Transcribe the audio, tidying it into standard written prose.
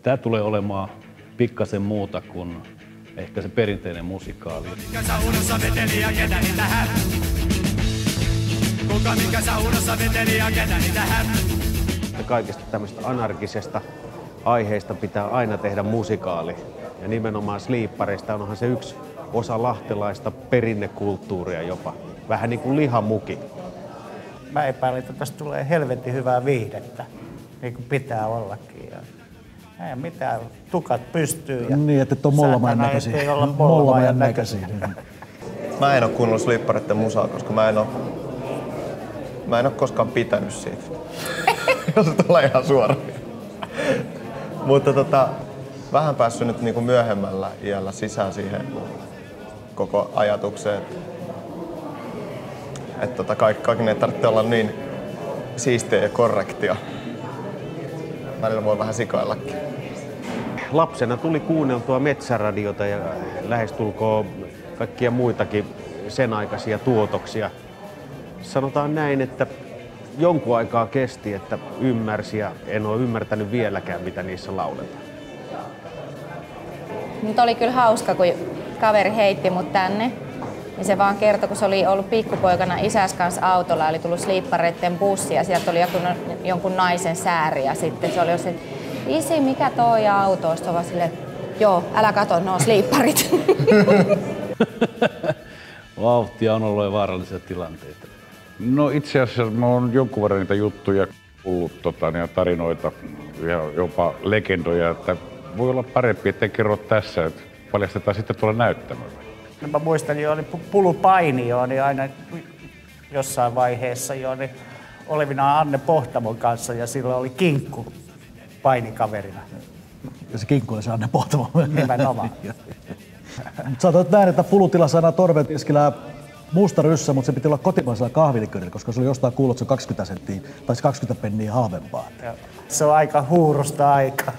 Tää tulee olemaan pikkasen muuta kuin ehkä se perinteinen musikaali. Mikä saunossa veteli ja ketä niitä mikä saunossa veteli ja ketä niitä Kaikista tämmöistä anarkisesta aiheista pitää aina tehdä musikaali. Ja nimenomaan Sliippareista onhan se yksi osa lahtelaista perinnekulttuuria jopa. Vähän niin kuin lihamuki. Mä epäilen, että tästä tulee helvetin hyvää viihdettä, niin kuin pitää ollakin. Ei mitään, tukat pystyy. Ja niin, että on mollamajan näköisiä. Ei olla mollamajan näköisiä. Mä en ole kuunnellut Sliippareiden musaa, koska mä en ole koskaan pitänyt siitä. Jos se tulee ihan suoraan. Mutta vähän päässyt nyt niinku myöhemmällä iällä sisään siihen koko ajatukseen, että kaikki ei tarvitse olla niin siistiä ja korrektia. Välillä voi vähän sikaillakin. Lapsena tuli kuunneltua metsäradiota ja lähestulkoon kaikkia muitakin sen aikaisia tuotoksia. Sanotaan näin, että jonkun aikaa kesti, että ymmärsi ja en ole ymmärtänyt vieläkään, mitä niissä lauletaan. Mutta oli kyllä hauska, kun kaveri heitti mut tänne. Ja se vaan kertoi, kun se oli ollut pikkupoikana isäs kanssa autolla, oli tullut Sliippareiden bussi ja sieltä oli jonkun naisen sääri. Ja sitten se oli jo se, isi, mikä toi auto? Sitten vaan silleen, joo, älä kato, ne on Sliipparit. Vauhtia on ollut vaarallisia tilanteita. No itse asiassa mä oon jonkun verran niitä juttuja kuullut ja tarinoita ja jopa legendoja, että voi olla parempi, ettei kerro tässä, että paljastetaan sitten tuolla näyttämöllä. No mä muistan, että oli pulupaini niin aina jossain vaiheessa niin olevina Anne Pohtamon kanssa ja silloin oli kinkku painikaverina. Ja se kinkku oli se Anne Pohtamo. Nimenomaan. Sanotaan näin, että Pulutilassa aina Torven tiskillä musta ryssä, mutta se piti olla kotimaisella kahvilikörillä, koska se oli jostain kuullut, että se on 20 senttiä tai 20 penniä halvempaa. Se on aika huurusta aikaa.